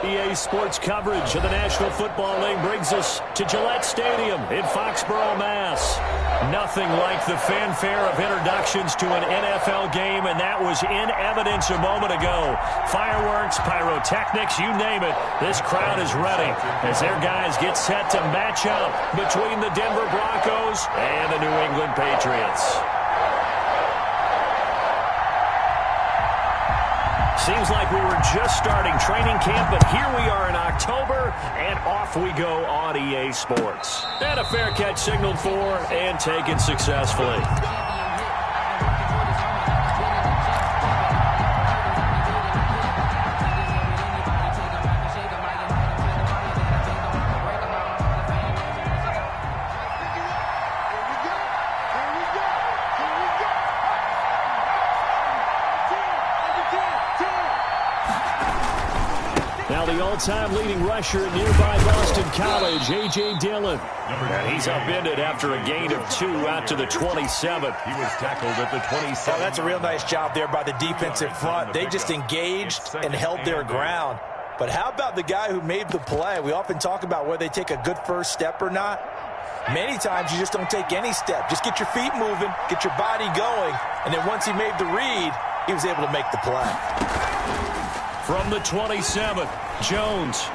EA Sports coverage of the National Football League brings us to Gillette Stadium in Foxborough, Mass. Nothing like the fanfare of introductions to an NFL game, and that was in evidence a moment ago. Fireworks, pyrotechnics, you name it. This crowd is ready as their guys get set to match up between the Denver Broncos and the New England Patriots. Seems like we were just starting training camp, but here we are in October, and off we go on EA Sports. And a fair catch signaled for and taken successfully. Now the all-time leading rusher at nearby Boston College, A.J. Dillon. And he's upended after a gain of 2 out to the 27th. He was tackled at the 27th. Oh, that's a real nice job there by the defensive front. They just engaged and held their ground. But how about the guy who made the play? We often talk about whether they take a good first step or not. Many times you just don't take any step. Just get your feet moving, get your body going, and then once he made the read, he was able to make the play. From the 27th, Jones.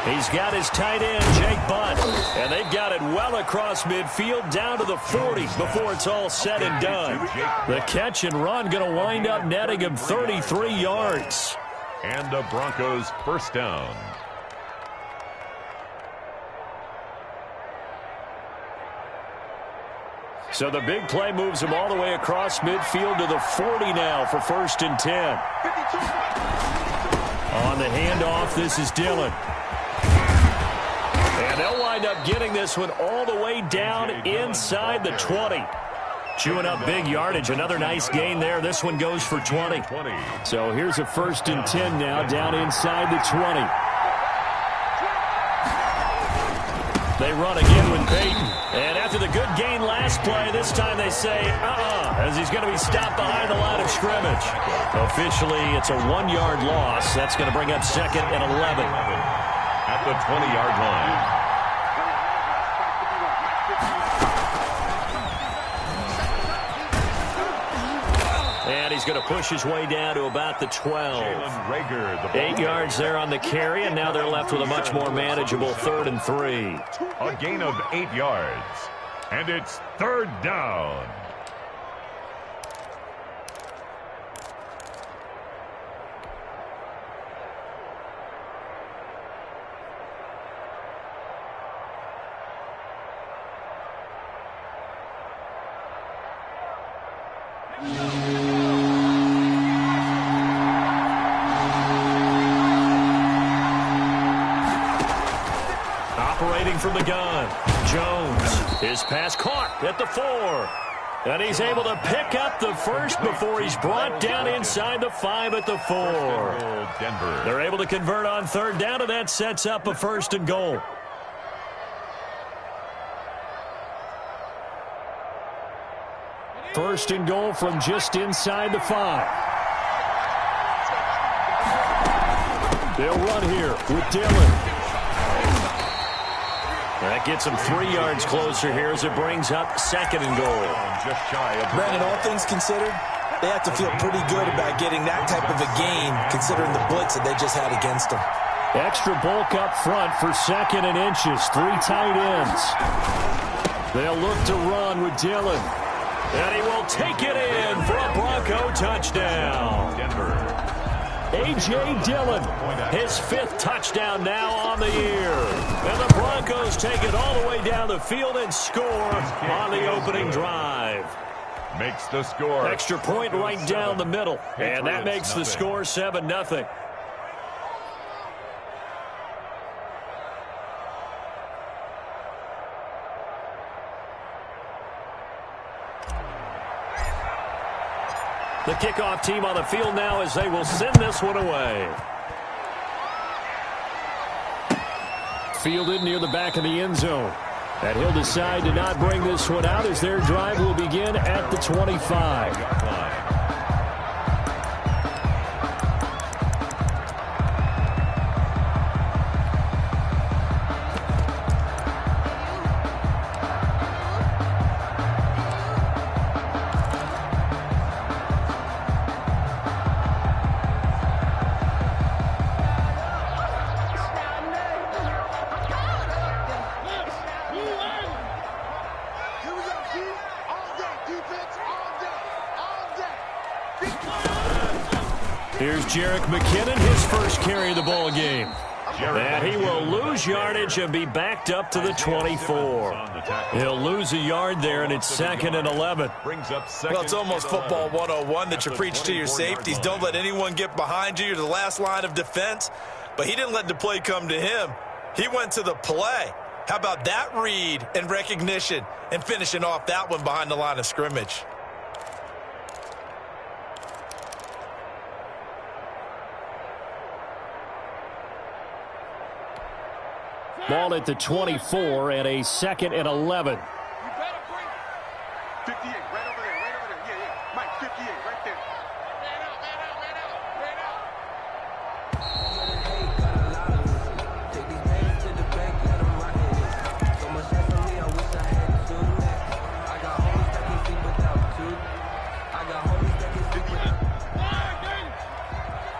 He's got his tight end, Jake Butt. And they've got it well across midfield down to the 40 before it's all said and done. The catch and run going to wind up netting him 33 yards. And the Broncos first down. So the big play moves him all the way across midfield to the 40 now for 1st and 10. On the handoff, this is Dillon. And they'll wind up getting this one all the way down inside the 20. Chewing up big yardage. Another nice gain there. This one goes for 20. So here's a 1st and 10 now down inside the 20. They run again with Peyton. And after the good gain last play, this time they say, as he's going to be stopped behind the line of scrimmage. Officially, it's a 1-yard loss. That's going to bring up 2nd and 11. At the 20-yard line. And he's going to push his way down to about the 12. 8 yards there on the carry, and now they're left with a much more manageable 3rd and 3. A gain of 8 yards. And it's 3rd down. Operating from the gun, Jones. His pass caught at the 4. And he's able to pick up the first before he's brought down inside the 5 at the 4. They're able to convert on 3rd down, and that sets up a 1st and goal. First and goal from just inside the 5. They'll run here with Dillon. That gets them 3 yards closer here as it brings up 2nd and goal. Brandon, all things considered, they have to feel pretty good about getting that type of a gain considering the blitz that they just had against them. Extra bulk up front for 2nd and inches. 3 tight ends. They'll look to run with Dillon. And he will take it in for a Bronco touchdown. A.J. Dillon, his 5th touchdown now on the year. And the Broncos take it all the way down the field and score on the opening drive. Makes the score. Extra point right down the middle. And that makes the score 7-0. The kickoff team on the field now as they will send this one away. Fielded near the back of the end zone. And he'll decide to not bring this one out as their drive will begin at the 25. Here's Jerick McKinnon, his first carry of the ball game. And he will lose yardage and be backed up to the 24. He'll lose a yard there, and it's 2nd and 11. Well, it's almost football 101 that you preach to your safeties. Don't let anyone get behind you. You're the last line of defense. But he didn't let the play come to him. He went to the play. How about that read and recognition and finishing off that one behind the line of scrimmage? Ball at the 24 and a 2nd and 11. 58, right over there, right over there. Yeah. Mike, 58, right there.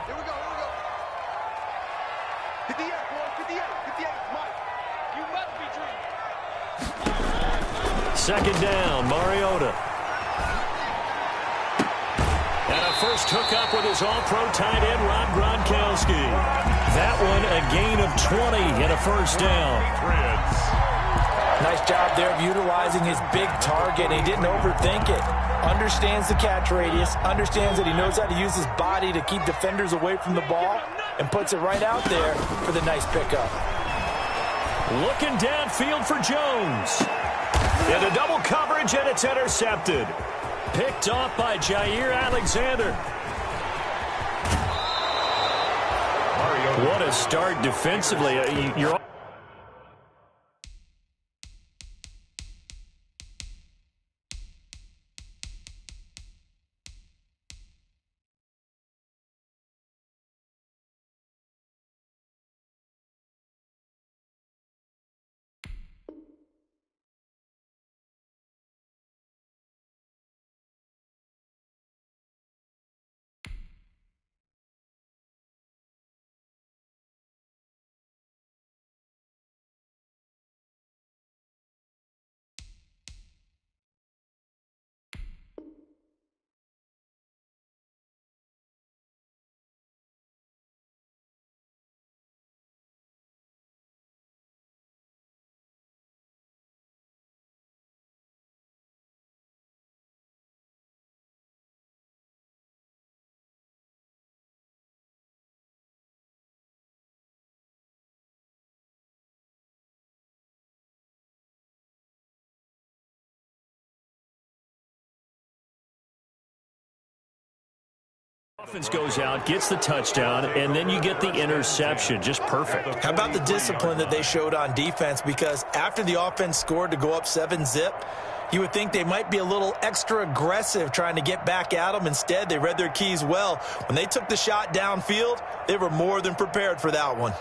Here we go. 58, boy, 58, Mike. You must be dreaming. 2nd down, Mariota. And a first hookup with his all-pro tight end, Rob Gronkowski. That one a gain of 20 and a first down. Nice job there of utilizing his big target. He didn't overthink it. Understands the catch radius, understands that he knows how to use his body to keep defenders away from the ball, and puts it right out there for the nice pickup. Looking downfield for Jones. Into double coverage, and it's intercepted. Picked off by Jair Alexander. What a start defensively. You're offense goes out, gets the touchdown, and then you get the interception. Just perfect. How about the discipline that they showed on defense? Because after the offense scored to go up 7-zip, you would think they might be a little extra aggressive trying to get back at them. Instead, they read their keys well. When they took the shot downfield, they were more than prepared for that one.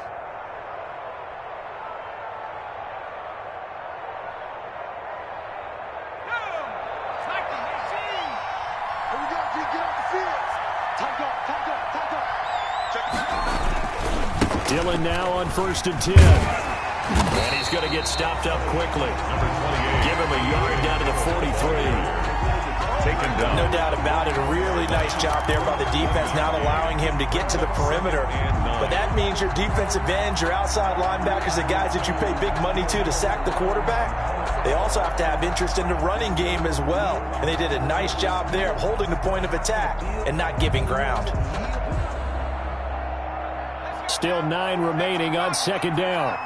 Dillon now on 1st and 10. And he's going to get stopped up quickly. Give him a yard down to the 43. Taken down. No doubt about it. A really nice job there by the defense, not allowing him to get to the perimeter. But that means your defensive ends, your outside linebackers, the guys that you pay big money to sack the quarterback, they also have to have interest in the running game as well. And they did a nice job there of holding the point of attack and not giving ground. Still 9 remaining on 2nd down.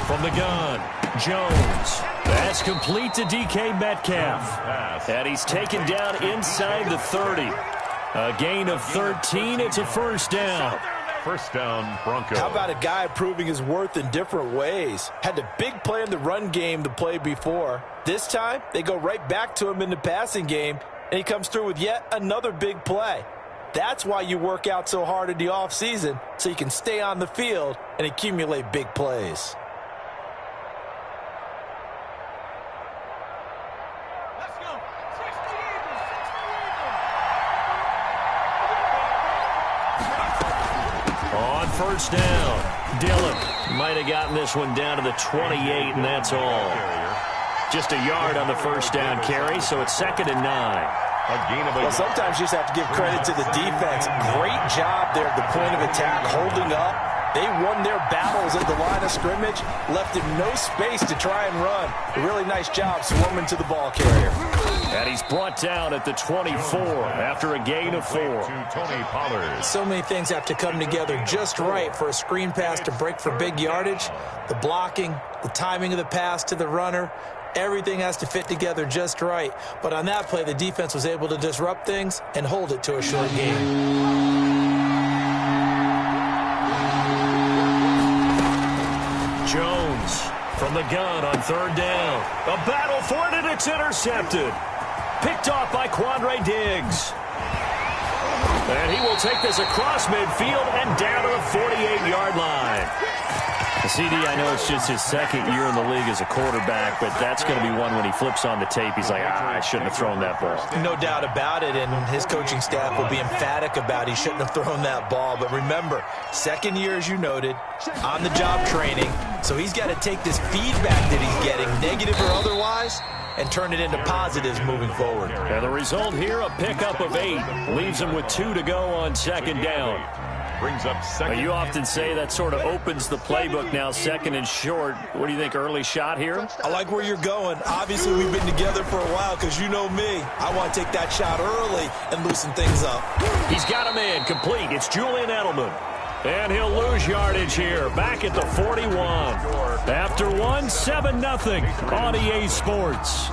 From the gun, Jones. That's complete to DK Metcalf. And he's taken down inside the 30. A gain of 13. It's a first down. First down, Broncos. How about a guy proving his worth in different ways? Had a big play in the run game the play before. This time, they go right back to him in the passing game, and he comes through with yet another big play. That's why you work out so hard in the offseason, so you can stay on the field and accumulate big plays. Let's go. 60. On 1st down, Dillon might have gotten this one down to the 28, and that's all. Just a yard on the 1st down carry, so it's 2nd and 9. A gain of a Well, sometimes you just have to give credit to the defense. Great job there at the point of attack, holding up. They won their battles at the line of scrimmage, left him no space to try and run. A really nice job swarming to the ball carrier. And he's brought down at the 24 after a gain of 4. To Tony Pollard. So many things have to come together just right for a screen pass to break for big yardage. The blocking, the timing of the pass to the runner, everything has to fit together just right. But on that play, the defense was able to disrupt things and hold it to a short gain. Jones from the gun on 3rd down. A battle for it, and it's intercepted. Picked off by Quandre Diggs. And he will take this across midfield and down to the 48-yard line. CD, I know it's just his 2nd year in the league as a quarterback, but that's going to be one when he flips on the tape. He's like, I shouldn't have thrown that ball. No doubt about it, and his coaching staff will be emphatic about he shouldn't have thrown that ball. But remember, 2nd year, as you noted, on-the-job training. So he's got to take this feedback that he's getting, negative or otherwise, and turn it into positives moving forward. And the result here, a pickup of 8. Leaves him with 2 to go on 2nd down. Brings up 2nd. You often say that sort of opens the playbook now, 2nd and short. What do you think, early shot here? I like where you're going. Obviously, we've been together for a while because you know me. I want to take that shot early and loosen things up. He's got a man complete. It's Julian Edelman. And he'll lose yardage here, back at the 41. After 1, 7-0 on EA Sports.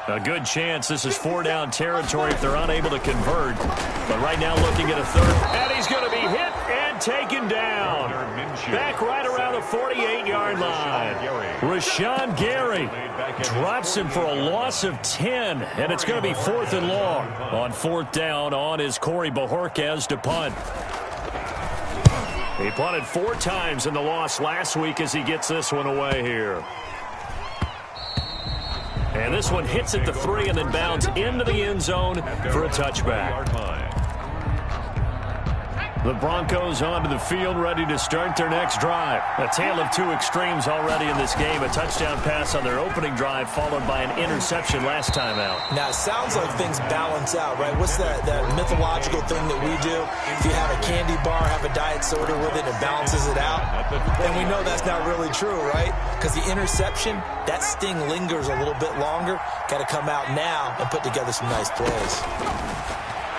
A good chance this is 4-down territory if they're unable to convert. But right now looking at a 3rd. And he's going to be hit and taken down. Back right around the 48-yard line. Rashawn Gary drops him for a loss of 10. And it's going to be 4th and long. On 4th down on is Corey Bojorquez to punt. He punted 4 times in the loss last week as he gets this one away here. And this one hits at the 3 and then bounds into the end zone for a touchback. The Broncos onto the field, ready to start their next drive. A tale of 2 extremes already in this game. A touchdown pass on their opening drive, followed by an interception last time out. Now, it sounds like things balance out, right? What's that mythological thing that we do? If you have a candy bar, have a diet soda with it, it balances it out. And we know that's not really true, right? Because the interception, that sting lingers a little bit longer. Got to come out now and put together some nice plays.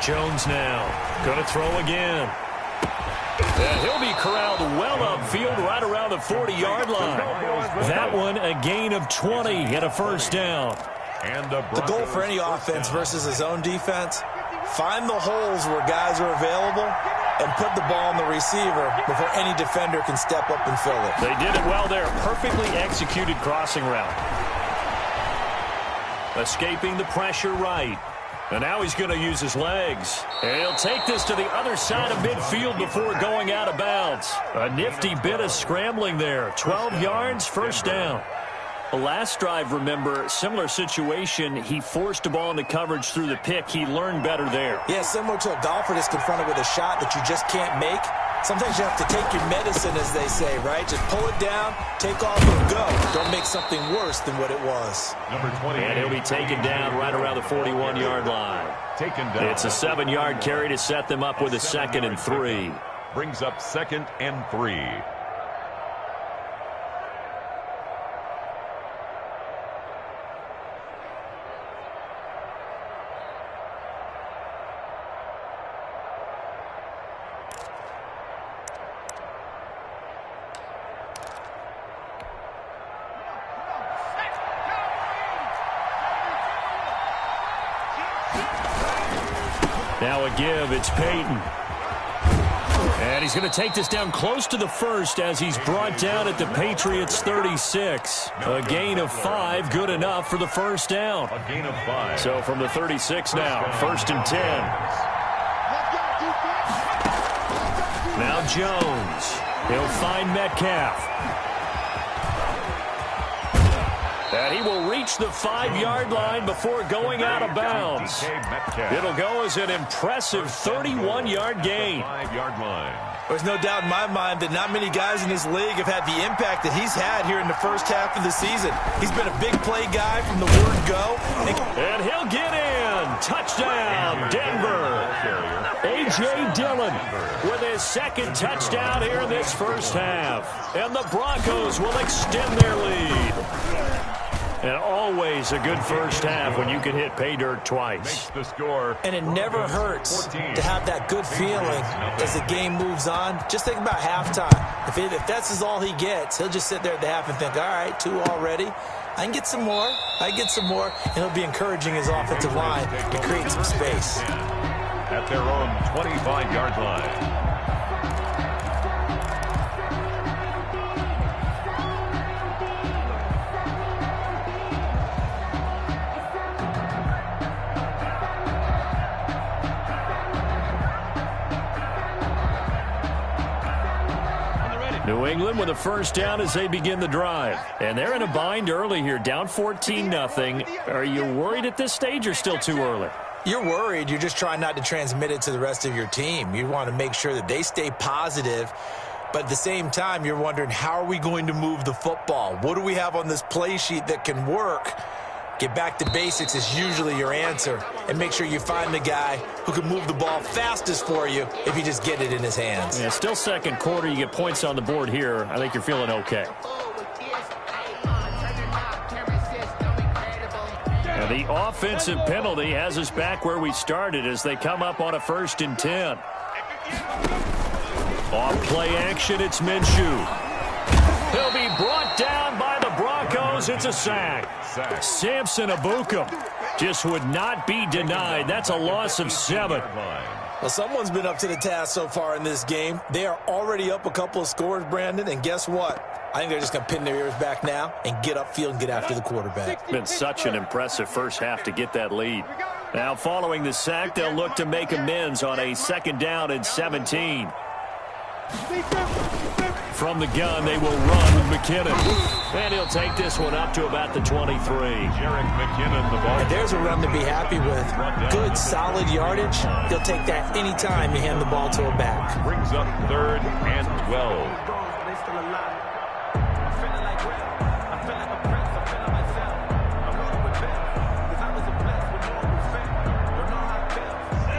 Jones now going to throw again. And he'll be corralled well upfield right around the 40-yard line. That one a gain of 20 and a 1st down. And the goal for any offense versus his own defense, find the holes where guys are available and put the ball on the receiver before any defender can step up and fill it. They did it well there. Perfectly executed crossing route. Escaping the pressure right. And now he's going to use his legs. And he'll take this to the other side of midfield before going out of bounds. A nifty bit of scrambling there. 12 yards, 1st down. The last drive, remember, similar situation. He forced a ball into coverage through the pick. He learned better there. Yeah, similar to a golfer that's confronted with a shot that you just can't make. Sometimes you have to take your medicine, as they say, right? Just pull it down, take off, and go. Don't make something worse than what it was. Number 20. And he'll be taken down right around the 41-yard line. Taken down. It's a 7-yard carry to set them up with a 2nd and 3. Brings up 2nd and 3. Now a give, it's Peyton. And he's going to take this down close to the 1st as he's brought down at the Patriots' 36. A gain of 5, good enough for the 1st down. A gain of 5. So from the 36 now, 1st and 10. Now Jones. He'll find Metcalf. And he will reach the 5-yard line before going out of bounds. It'll go as an impressive 31-yard gain. 5-yard line. There's no doubt in my mind that not many guys in this league have had the impact that he's had here in the first half of the season. He's been a big play guy from the word go. And he'll get in. Touchdown, Denver. A.J. Dillon with his second touchdown here in this first half. And the Broncos will extend their lead. And always a good first half when you can hit pay dirt twice. The score. And it never hurts to have that good feeling as the game moves on. Just think about halftime. If that's all he gets, he'll just sit there at the half and think, all right, 2 already. I can get some more. And he'll be encouraging his offensive line to create some space. At their own 25-yard line. New England with a first down as they begin the drive. And they're in a bind early here, down 14-0. Are you worried at this stage or still too early? You're worried. You're just trying not to transmit it to the rest of your team. You want to make sure that they stay positive. But at the same time, you're wondering, how are we going to move the football? What do we have on this play sheet that can work? Get back to basics is usually your answer. And make sure you find the guy who can move the ball fastest for you if you just get it in his hands. Yeah, still second quarter. You get points on the board here. I think you're feeling okay. And the offensive penalty has us back where we started as they come up on a 1st and 10. Off play action, it's Minshew. He'll be brought down by the Broncos. It's a sack. Samson Ebukam just would not be denied. That's a loss of 7. Well, someone's been up to the task so far in this game. They are already up a couple of scores, Brandon, and guess what? I think they're just going to pin their ears back now and get upfield and get after the quarterback. Been such an impressive first half to get that lead. Now, following the sack, they'll look to make amends on a 2nd down and 17. From the gun, they will run with McKinnon. And he'll take this one up to about the 23. Jerick McKinnon, the ball. And there's a run to be happy with. Good, solid yardage. They'll take that anytime you hand the ball to a back. Brings up 3rd and 12.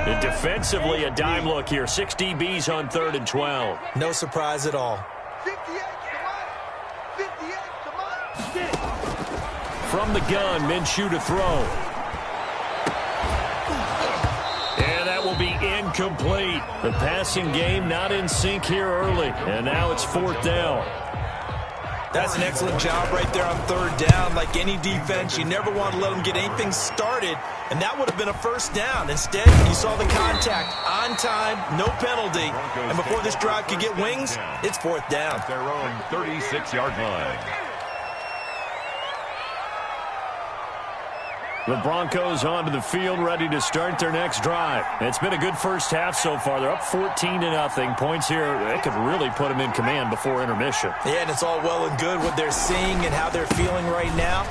And defensively, a dime look here. 6 DBs on 3rd and 12. No surprise at all. 58, come on. From the gun, Minshew to throw. And that will be incomplete. The passing game not in sync here early. And now it's 4th down. That's an excellent job right there on 3rd down. Like any defense, you never want to let them get anything started, and that would have been a 1st down. Instead, you saw the contact on time, no penalty, and before this drive could get wings, it's 4th down. At their own 36-yard line. The Broncos onto the field, ready to start their next drive. It's been a good first half so far. They're up 14-0. Points here, they could really put them in command before intermission. Yeah, and it's all well and good what they're seeing and how they're feeling right now.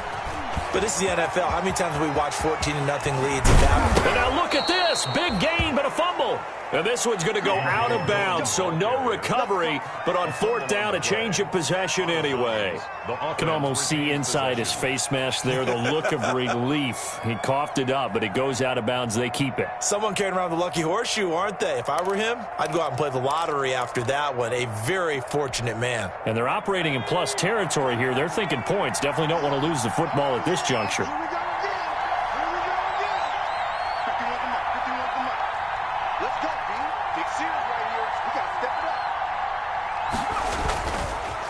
But this is the NFL. How many times have we watched 14-0 leads? And now look at this. Big gain, but a fumble. And this one's going to go out of bounds, so no recovery. But on 4th down, a change of possession anyway. Can almost see inside his face mask there, the look of relief. He coughed it up, but it goes out of bounds. They keep it. Someone carrying around the lucky horseshoe, aren't they? If I were him, I'd go out and play the lottery after that one. A very fortunate man. And they're operating in plus territory here. They're thinking points. Definitely don't want to lose the football at this juncture.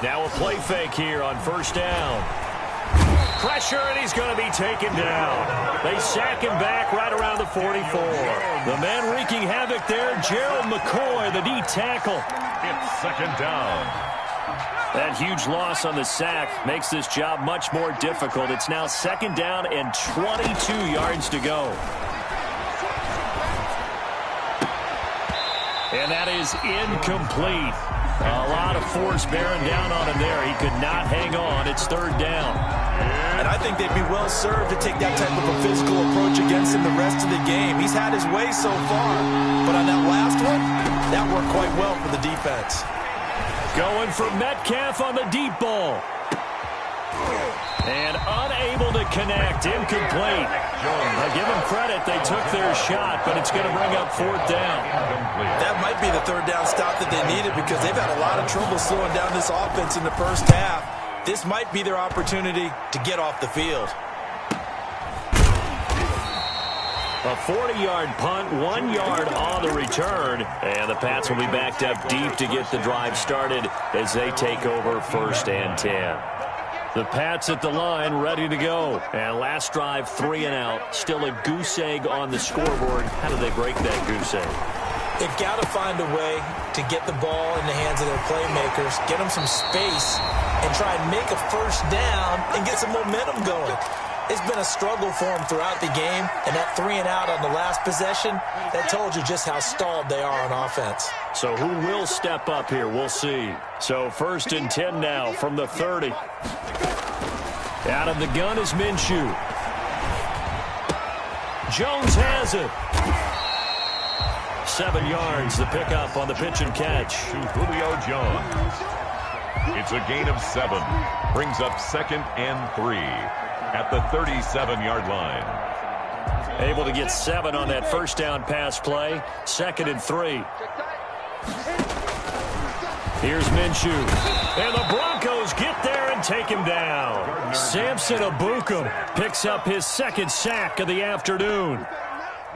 Now a play fake here on 1st down. Pressure, and he's going to be taken down. They sack him back right around the 44. The man wreaking havoc there, Gerald McCoy, the D tackle. It's 2nd down. That huge loss on the sack makes this job much more difficult. It's now 2nd down and 22 yards to go. And that is incomplete. A lot of force bearing down on him there. He could not hang on. It's third down. And I think they'd be well served to take that type of a physical approach against him the rest of the game. He's had his way so far, but on that last one, that worked quite well for the defense. Going for Metcalf on the deep ball. And unable to connect. Incomplete. Now give them credit. They took their shot, but it's going to bring up fourth down. That might be the third down stop that they needed because they've had a lot of trouble slowing down this offense in the first half. This might be their opportunity to get off the field. A 40-yard punt, 1 yard on the return. And the Pats will be backed up deep to get the drive started as they take over 1st and 10. The Pats at the line, ready to go. And last drive, 3 and out. Still a goose egg on the scoreboard. How do they break that goose egg? They've got to find a way to get the ball in the hands of their playmakers, get them some space, and try and make a first down and get some momentum going. It's been a struggle for them throughout the game, and that 3 and out on the last possession, that told you just how stalled they are on offense. So who will step up here? We'll see. So 1st and 10 now from the 30. Out of the gun is Minshew. Jones has it. 7 yards, the pickup on the pitch and catch. To Julio Jones. It's a gain of 7. Brings up 2nd and 3 at the 37-yard line. Able to get 7 on that first down pass play. 2nd and 3. Here's Minshew. And the Broncos get there and take him down. Samson Ebukam picks up his 2nd sack of the afternoon.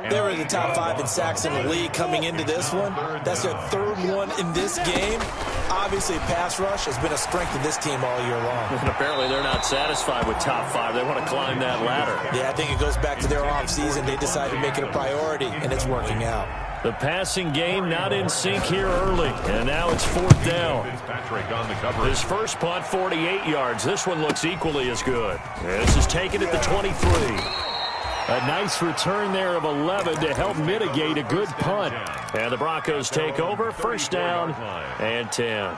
They were in the top 5 in sacks in the league coming into this one. That's their 3rd one in this game. Obviously, pass rush has been a strength of this team all year long. And apparently they're not satisfied with top 5. They want to climb that ladder. Yeah, I think it goes back to their offseason. They decided to make it a priority, and it's working out. The passing game not in sync here early, and now it's 4th down. His first punt, 48 yards. This one looks equally as good. This is taken at the 23. A nice return there of 11 to help mitigate a good punt. And the Broncos take over, 1st down and 10.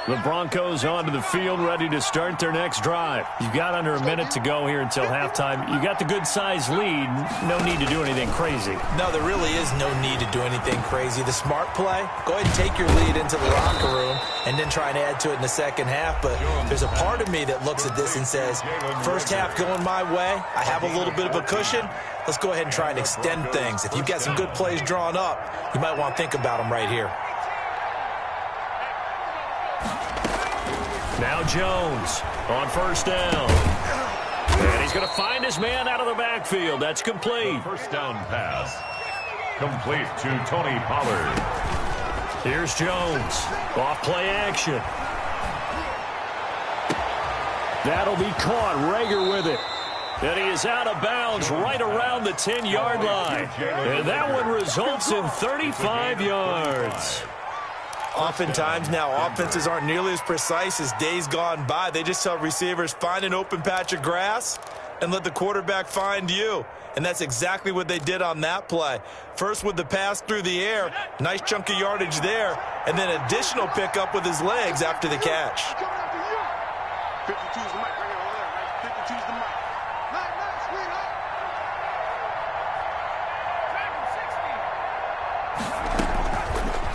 The Broncos onto the field, ready to start their next drive. You've got under a minute to go here until halftime. You got the good-sized lead. No need to do anything crazy. No, there really is no need to do anything crazy. The smart play, go ahead and take your lead into the locker room and then try and add to it in the second half. But there's a part of me that looks at this and says, first half going my way, I have a little bit of a cushion. Let's go ahead and try and extend things. If you've got some good plays drawn up, you might want to think about them right here. Now Jones on 1st down. And he's going to find his man out of the backfield. That's complete. First down pass. Complete to Tony Pollard. Here's Jones. Off play action. That'll be caught. Rager with it. And he is out of bounds right around the 10-yard line. And that one results in 35 yards. Oftentimes now, offenses aren't nearly as precise as days gone by. They just tell receivers, find an open patch of grass and let the quarterback find you. And that's exactly what they did on that play. First with the pass through the air, nice chunk of yardage there, and then additional pickup with his legs after the catch. 52's the mic right here, over there, right? 52's the mic. Nice, sweetheart.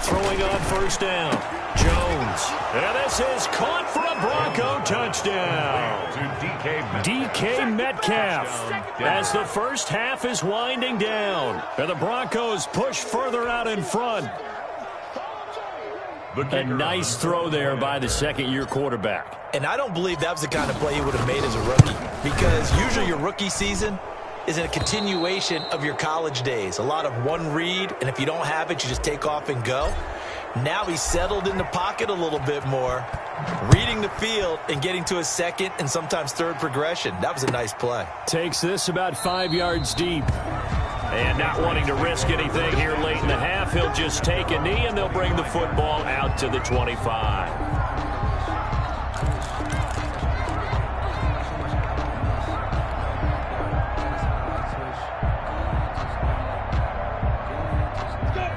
Throwing on 1st down. Jones. And this is caught for a Bronco touchdown. To DK Metcalf. As the first half is winding down. And the Broncos push further out in front. A nice throw there by the 2nd-year quarterback. And I don't believe that was the kind of play he would have made as a rookie. Because usually your rookie season is a continuation of your college days. A lot of one read, and if you don't have it, you just take off and go. Now he's settled in the pocket a little bit more, reading the field and getting to his 2nd and sometimes 3rd progression. That was a nice play. Takes this about 5 yards deep. And not wanting to risk anything here late in the half, he'll just take a knee, and they'll bring the football out to the 25.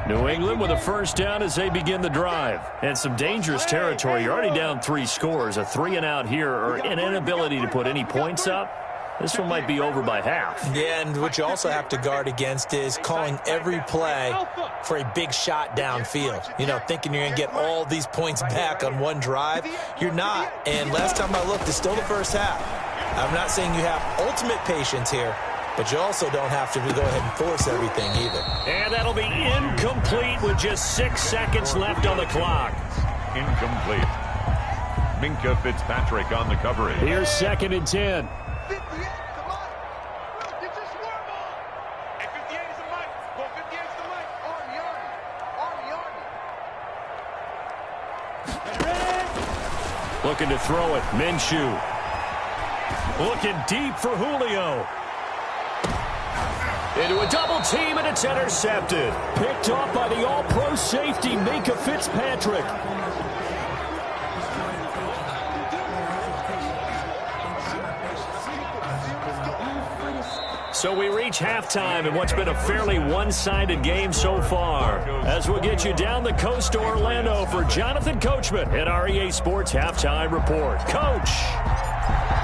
New England with a first down as they begin the drive. And some dangerous territory. You're already down 3 scores. A 3-and-out here or an inability to put any points up. This one might be over by half. Yeah, and what you also have to guard against is calling every play for a big shot downfield. You know, thinking you're going to get all these points back on one drive. You're not. And last time I looked, it's still the first half. I'm not saying you have ultimate patience here, but you also don't have to go ahead and force everything either. And that'll be incomplete with just 6 seconds left on the clock. Incomplete. Minkah Fitzpatrick on the coverage. Here's 2nd and 10. 58, come on. Get your swarm on. And 58 is the mic. Go 58 is the mic. Army. Looking to throw it. Minshew. Looking deep for Julio. Into a double team, and it's intercepted. Picked off by the all-pro safety, Minkah Fitzpatrick. So we reach halftime in what's been a fairly one-sided game so far. As we'll get you down the coast to Orlando for Jonathan Coachman at our EA Sports Halftime Report. Coach!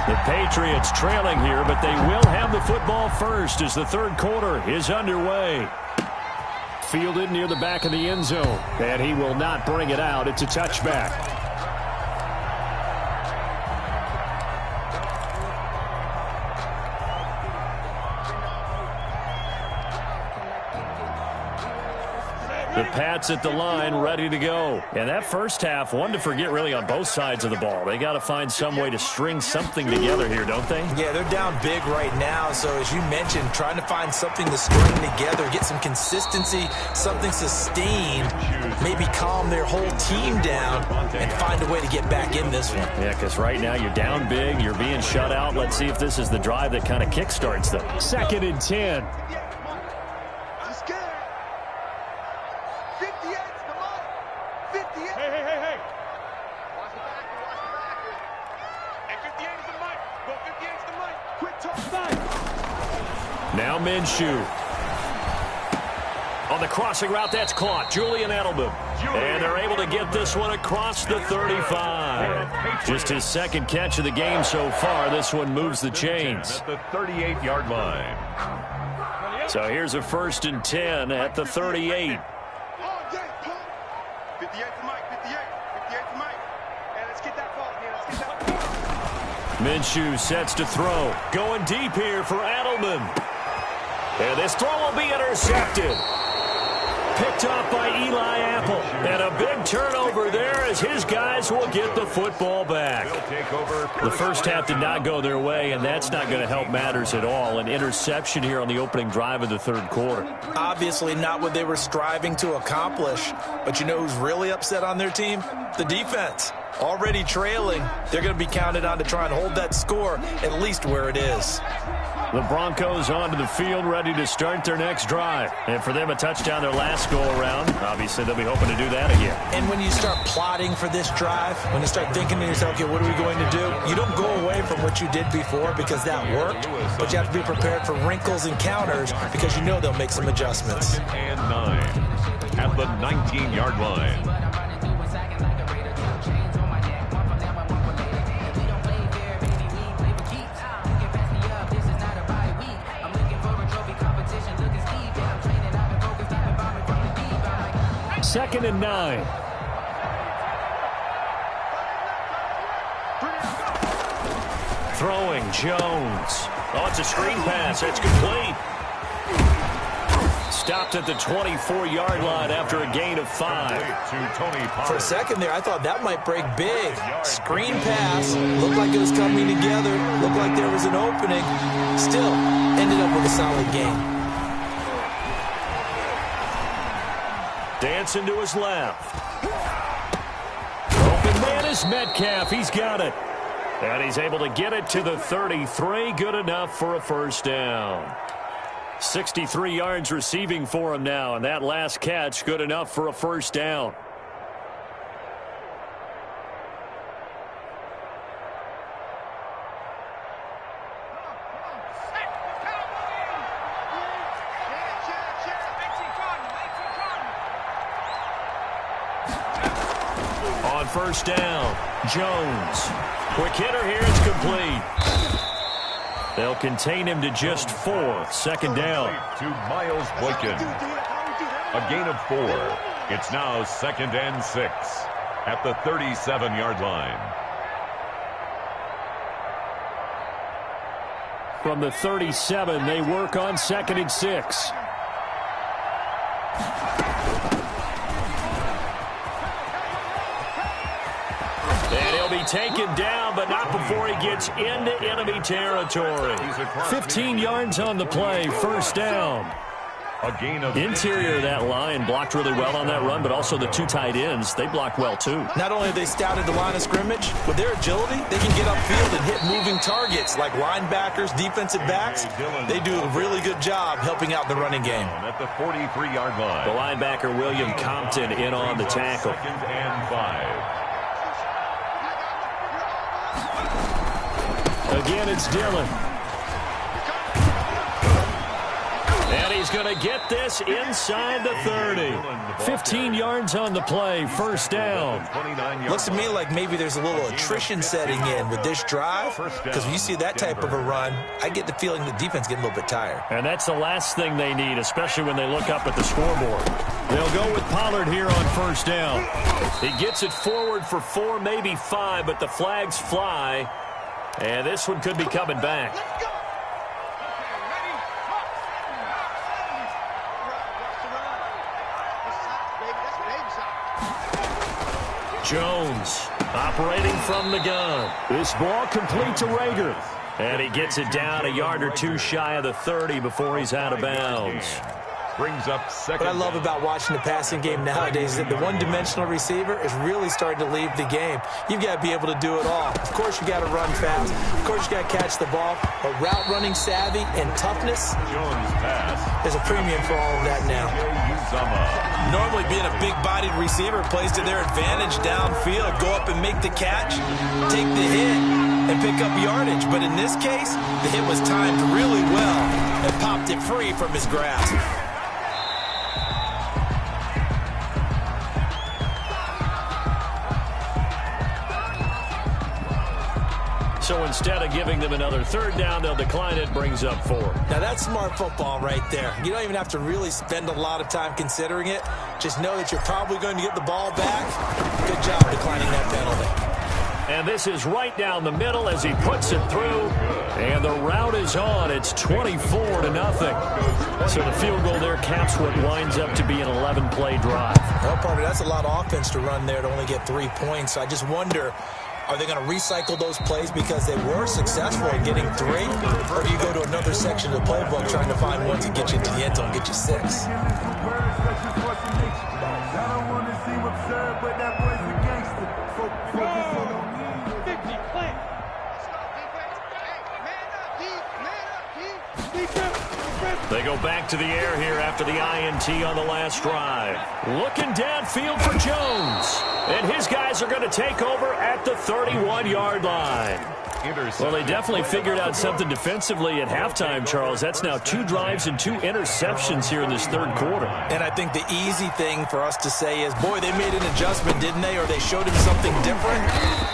The Patriots trailing here, but they will have the football first as the third quarter is underway. Fielded near the back of the end zone, and he will not bring it out. It's a touchback. The Pats at the line, ready to go. And that first half, one to forget really on both sides of the ball. They got to find some way to string something together here, don't they? Yeah, they're down big right now. So as you mentioned, trying to find something to string together, get some consistency, something sustained, maybe calm their whole team down and find a way to get back in this one. Yeah, because right now you're down big, you're being shut out. Let's see if this is the drive that kind of kickstarts them. 2nd and 10. Now Minshew. On the crossing route, that's caught. Julian Edelman. And they're able to get this one across the 35. Just his 2nd catch of the game so far. This one moves the chains. At the 38-yard line. So here's a 1st and 10 at the 38. 58 to Mike, 58 to Mike. And let's get that ball again. Let's get that ball. Minshew sets to throw. Going deep here for Edelman. And this throw will be intercepted. Picked off by Eli Apple. And a big turnover there as his guys will get the football back. The first half did not go their way, and that's not going to help matters at all. An interception here on the opening drive of the third quarter. Obviously not what they were striving to accomplish. But you know who's really upset on their team? The defense. Already trailing. They're going to be counted on to try and hold that score at least where it is. The Broncos onto the field, ready to start their next drive. And for them, a touchdown their last go-around. Obviously, they'll be hoping to do that again. And when you start plotting for this drive, when you start thinking to yourself, okay, what are we going to do? You don't go away from what you did before because that worked, but you have to be prepared for wrinkles and counters because you know they'll make some adjustments. And 9 at the 19-yard line. Second and 9. Throwing, Jones. Oh, it's a screen pass. That's complete. Stopped at the 24-yard line after a gain of 5. For a second there, I thought that might break big. Screen pass. Looked like it was coming together. Looked like there was an opening. Still, ended up with a solid gain. Dancing to his left. Open man is Metcalf. He's got it. And he's able to get it to the 33. Good enough for a first down. 63 yards receiving for him now. And that last catch, good enough for a first down. on first down. Jones. Quick hitter here. It's complete. They'll contain him to just 4. Second down. To Miles Boykin. A gain of 4. It's now 2nd and 6 at the 37-yard line. From the 37, they work on 2nd and 6. And he'll be taken down, but not before he gets into enemy territory. 15 yards on the play, first down. A gain of Interior of that line blocked really well on that run, but also the 2 tight ends, they blocked well too. Not only have they scouted the line of scrimmage, with their agility, they can get upfield and hit moving targets like linebackers, defensive backs. They do a really good job helping out the running game. At the 43-yard line. The linebacker, William Compton, in on the tackle. 2nd and 5. Again, it's Dillon. And he's going to get this inside the 30. 15 yards on the play, first down. Looks to me like maybe there's a little attrition setting in with this drive, because when you see that type of a run, I get the feeling the defense getting a little bit tired. And that's the last thing they need, especially when they look up at the scoreboard. They'll go with Pollard here on first down. He gets it forward for 4, maybe 5, but the flags fly. And this one could be coming back. Jones operating from the gun. This ball complete to Rager. And he gets it down a yard or 2 shy of the 30 before he's out of bounds. Brings up 2nd. What I love about watching the passing game nowadays is that the one-dimensional receiver is really starting to leave the game. You've got to be able to do it all. Of course, you got to run fast. Of course, you got to catch the ball. But route running savvy and toughness, Jones pass. there's a premium for all of that now. Normally, being a big-bodied receiver plays to their advantage downfield. Go up and make the catch, take the hit, and pick up yardage. But in this case, the hit was timed really well and popped it free from his grasp. So instead of giving them another third down, they'll decline it, brings up 4. Now, that's smart football right there. You don't even have to really spend a lot of time considering it. Just know that you're probably going to get the ball back. Good job declining that penalty. And this is right down the middle as he puts it through. And the route is on. It's 24-0. So the field goal there caps what winds up to be an 11-play drive. Well, partner, that's a lot of offense to run there to only get 3 points. So I just wonder, are they going to recycle those plays because they were successful in getting 3? Or do you go to another section of the playbook trying to find one to get you into the end zone and get you 6? They go back to the air here after the INT on the last drive. Looking downfield for Jones. And his guys are going to take over at the 31-yard line. Well, they definitely figured out something defensively at halftime, Charles. That's now 2 drives and 2 interceptions here in this third quarter. And I think the easy thing for us to say is, boy, they made an adjustment, didn't they? Or they showed him something different.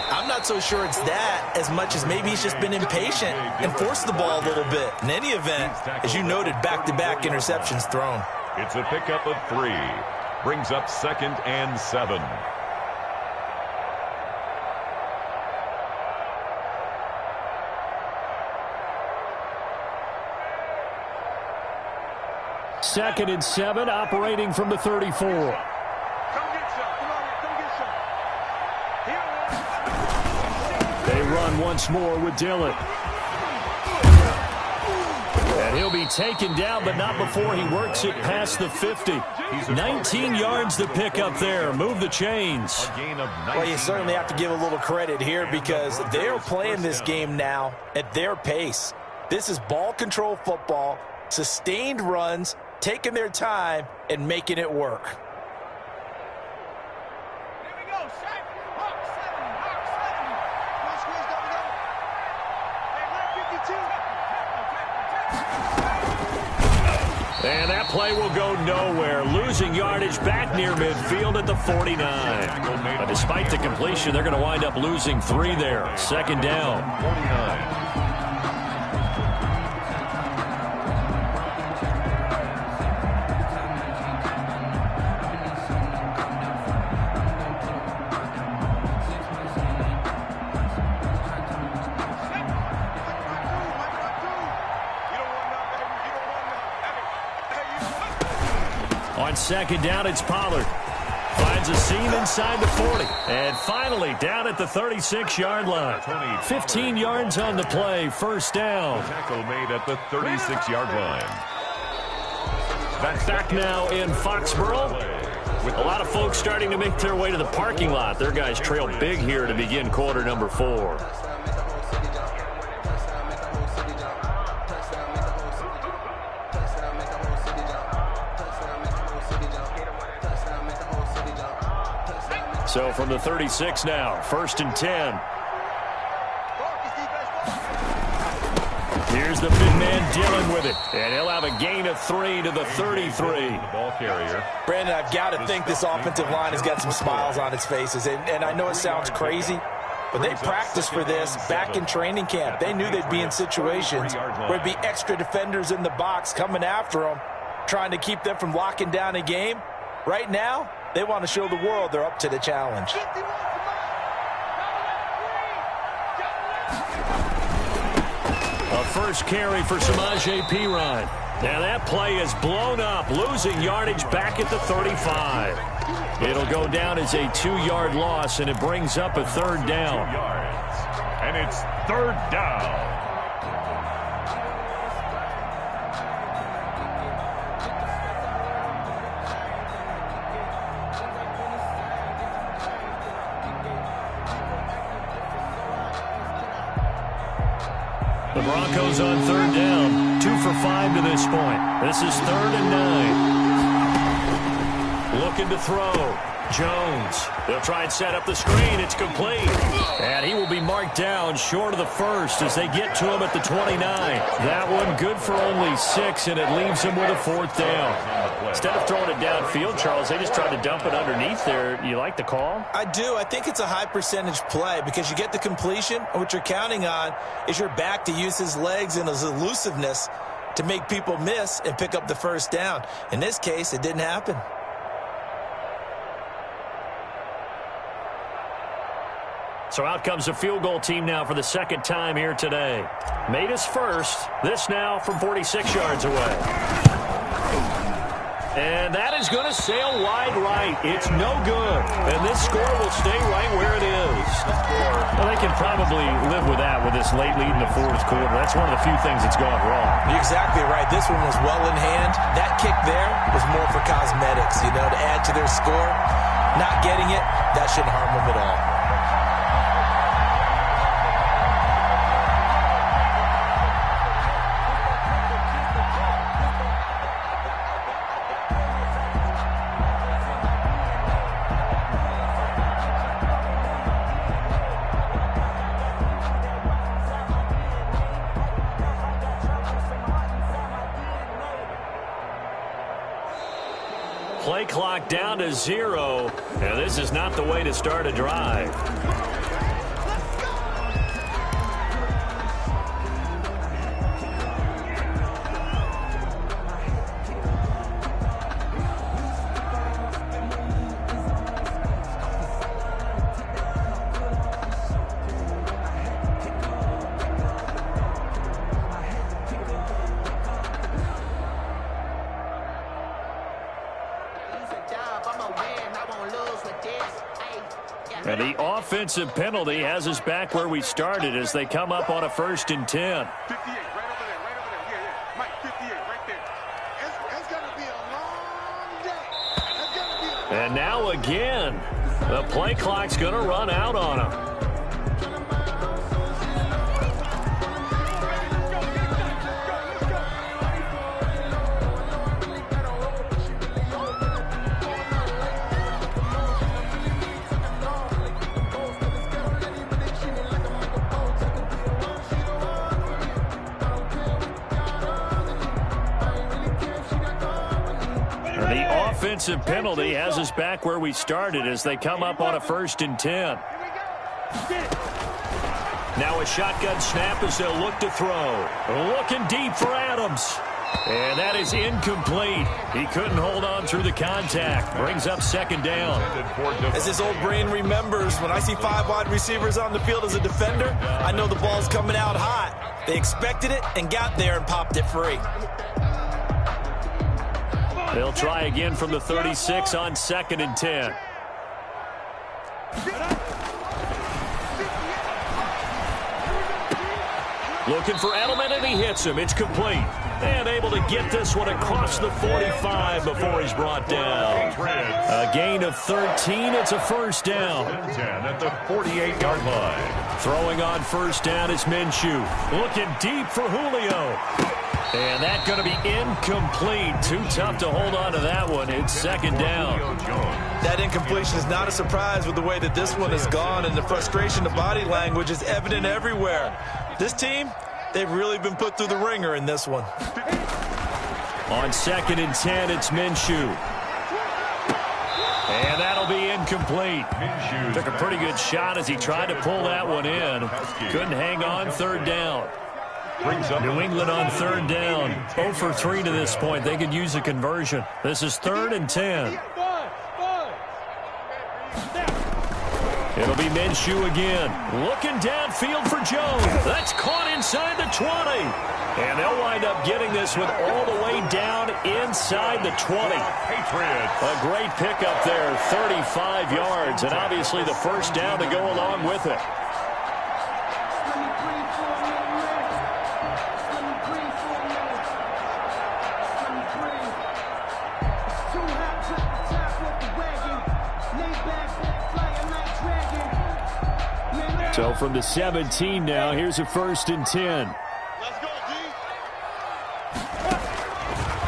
I'm not so sure it's that as much as maybe he's just been impatient and forced the ball a little bit. In any event, as you noted, back-to-back interceptions thrown. It's a pickup of 3. Brings up 2nd and 7. Second and 7, operating from the 34. They run once more with Dillon. And he'll be taken down, but not before he works it past the 50. 19 yards to pick up there. Move the chains. Well, you certainly have to give a little credit here because they're playing this game now at their pace. This is ball control football, sustained runs, taking their time and making it work. Here we go, Shaq. Hawk 7, Hawk 7. No squeeze, go. Hey, 152. And that play will go nowhere. Losing yardage back near midfield at the 49. But despite the completion, they're going to wind up losing 3 there. Second down. 49. On second down, it's Pollard. Finds a seam inside the 40. And finally, down at the 36-yard line. 15 yards on the play, first down. Tackle made at the 36-yard line. Back now in Foxborough. With a lot of folks starting to make their way to the parking lot. Their guys trail big here to begin quarter number 4. So from the 36 now, first and 10. Here's the big man Dillon with it. And he'll have a gain of 3 to the 33. The ball carrier. Brandon, I've got to think this offensive line has got some smiles on its faces. And I know it sounds crazy, but they practiced for this back in training camp. They knew they'd be in situations where there'd be extra defenders in the box coming after them, trying to keep them from locking down a game. Right now, they want to show the world they're up to the challenge. A first carry for Samaje Perine. Now that play is blown up, losing yardage back at the 35. It'll go down as a 2-yard loss, and it brings up a third down. 2 yards. And it's third down. The Broncos on third down, 2 for 5 to this point. This is 3rd and 9. Looking to throw. Jones. They'll try and set up the screen. It's complete. And he will be marked down short of the first as they get to him at the 29. That one good for only 6, and it leaves him with a 4th down. Instead of throwing it downfield, Charles, they just tried to dump it underneath there. You like the call? I do. I think it's a high percentage play because you get the completion, and what you're counting on is your back to use his legs and his elusiveness to make people miss and pick up the first down. In this case, it didn't happen. So out comes the field goal team now for the second time here today. Made his first. This now from 46 yards away. And that is going to sail wide right. It's no good. And this score will stay right where it is. Well, they can probably live with that with this late lead in the 4th quarter. That's one of the few things that's gone wrong. You're exactly right. This one was well in hand. That kick there was more for cosmetics, to add to their score. Not getting it, that shouldn't harm them at all. Play clock down to 0. And this is not the way to start a drive. And the offensive penalty has us back where we started as they come up on a 1st and 10. 58, right over there, right over there. Yeah. Mike, 58, right there. It's going to be a long day. It's going to be a long And now again, the play clock's going to run out on them. The offensive penalty has us back where we started as they come up on a 1st and 10. Now a shotgun snap as they'll look to throw. Looking deep for Adams. And that is incomplete. He couldn't hold on through the contact. Brings up 2nd down. As his old brain remembers, when I see 5 wide receivers on the field as a defender, I know the ball's coming out hot. They expected it and got there and popped it free. They'll try again from the 36 on 2nd and 10. Looking for Edelman, and he hits him. It's complete. And able to get this one across the 45 before he's brought down. A gain of 13. It's a 1st down. 10 at the 48-yard line. Throwing on 1st down is Minshew. Looking deep for Julio. And that's going to be incomplete. Too tough to hold on to that one. It's 2nd down. That incompletion is not a surprise with the way that this one has gone, and the frustration of body language is evident everywhere. This team, they've really been put through the ringer in this one. On 2nd and 10, it's Minshew. And that'll be incomplete. Took a pretty good shot as he tried to pull that one in. Couldn't hang on. 3rd down. New England on 3rd down. 0 for 3 to this point. They could use a conversion. This is 3rd and 10. It'll be Minshew again. Looking downfield for Jones. That's caught inside the 20. And they'll wind up getting this one all the way down inside the 20. A great pickup there, 35 yards. And obviously the 1st down to go along with it. So from the 17 now, here's a 1st and 10. Let's go, D.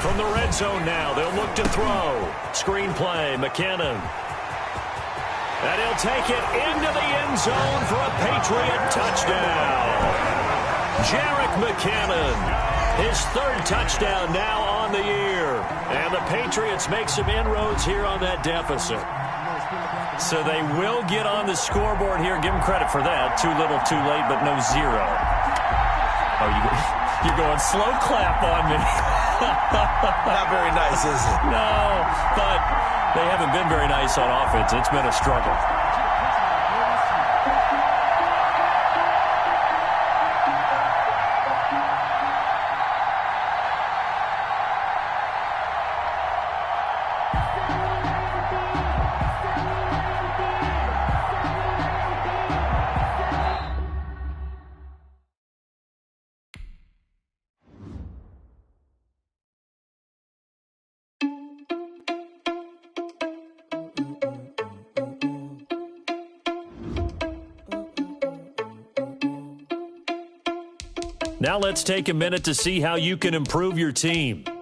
From the red zone now, they'll look to throw. Screen play, McKinnon. And he'll take it into the end zone for a Patriot touchdown. Jerick McKinnon, his 3rd touchdown now on the year. And the Patriots make some inroads here on that deficit. So they will get on the scoreboard here. Give them credit for that. Too little, too late, but no 0. Oh, you're going slow clap on me. Not very nice, is it? No, but they haven't been very nice on offense. It's been a struggle. Now let's take a minute to see how you can improve your team. Are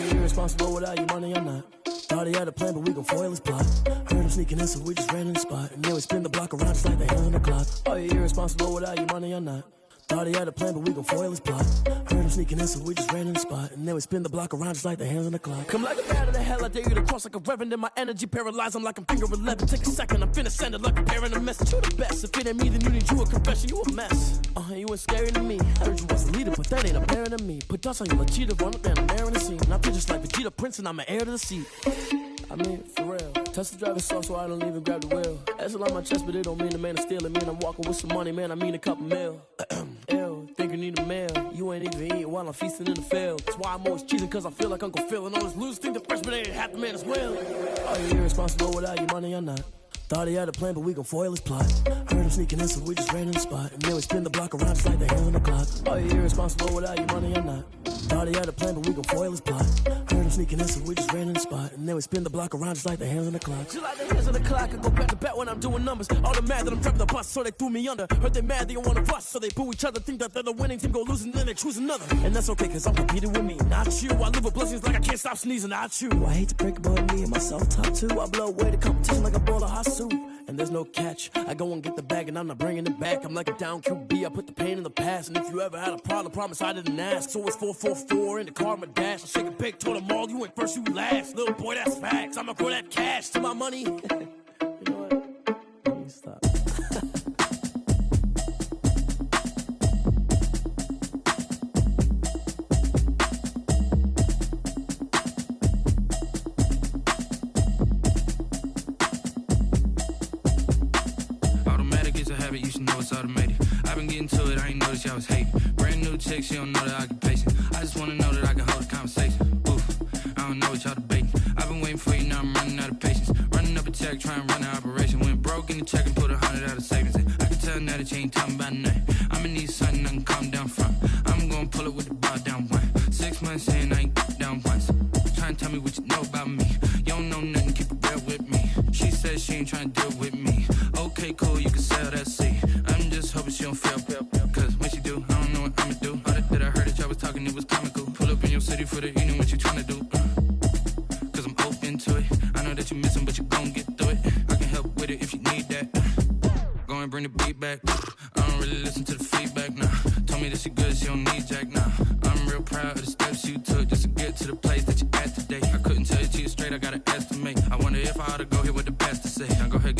you irresponsible without your money or not? Thought he had a plan, but we gon' foil his plot. Heard him sneaking in, so we just ran in the spot. And then we spin the block around just like the hell on the clock. Are you irresponsible without your money or not? Thought he had a plan, but we gon' foil his plot. Heard him sneaking in, so we just ran in the spot. And then we spin the block around just like the hands on the clock. Come like a bat of the hell, I dare you to cross like a reverend. And my energy paralyzed, I'm like I'm finger 11. Take a second, I'm finna send it like a parent a message. You the best, if it ain't me, then you need you a confession. You a mess, you ain't scary to me. Heard you was a leader, but that ain't apparent to me. Put dust on you, a cheater, run up there, I'm there in the scene. And I feel just like Vegeta Prince, and I'm an heir to the seat. I mean, for real. Touch the driver's soft so I don't even grab the wheel. That's on my chest, but it don't mean the man is stealing. Man, I'm walking with some money, man, I mean a couple mil. Ew, think you need a meal. You ain't even eating while I'm feasting in the field. That's why I'm always cheating, cause I feel like Uncle Phil. And all this losers think the freshman ain't half the man as well. Are you irresponsible without your money or not? Thought he had a plan, but we gon' foil his plot. Heard him sneaking in, so we just ran in the spot. And then we spin the block around just like the hands on the clock. Are you irresponsible without your money or not? Thought he had a plan, but we gon' foil his plot. Heard him sneaking in, so we just ran in the spot. And then we spin the block around just like the hands on the clock. Just like the hands on the clock, I go back to back when I'm doing numbers. All the mad that I'm driving the bus, so they threw me under. Heard they mad, they don't wanna bust, so they boo each other. Think that they're the winning team, go losing, then they choose another. And that's okay, cause I'm competing with me, not you. I live with blessings like I can't stop sneezing, not you. I hate to break it, but me and myself top two. I blow away the competition like a bowl of hot soup. and there's no catch. I go and get the bag and I'm not bringing it back. I'm like a down QB, I put the pain in the past. And if you ever had a problem, promise I didn't ask. So it's 444 in the car, my dash. I shake a big, told them all, you ain't first, you last. Little boy, that's facts. I'ma grow that cash to my money. You know what? Let me stop. You should know it's automated. I've been getting to it, I ain't noticed y'all was hating. Brand new chick, she don't know the occupation. I just wanna know that I can hold a conversation. Oof, I don't know what y'all debating. I've been waiting for you, now I'm running out of patience. Running up a check, trying to run an operation. Went broke in the check and put 100 out of savings in. I can tell now that you ain't talking about nothing. I'ma need something I can calm down from. I'm gonna pull it with the bar down one. 6 months in, I ain't down once. Trying to tell me what you know about me. You don't know nothing, keep it real with me. She says she ain't trying to deal with me. Okay, cool, you can sell that seat. I'm just hoping she don't fail. Cause when she do, I don't know what I'ma do. All that I heard that y'all was talking, it was comical. Pull up in your city for the evening, what you trying to do? Cause I'm open to it. I know that you missing, but you gon' get through it. I can help with it if you need that. Go and bring the beat back. I don't really listen to the feedback, nah. Told me that she good, she don't need jack, nah. I'm real proud of the steps you took just to get to the place that you at today. I couldn't tell you to you straight, I gotta estimate. I wonder if I ought to go here with the best to say. Now go ahead,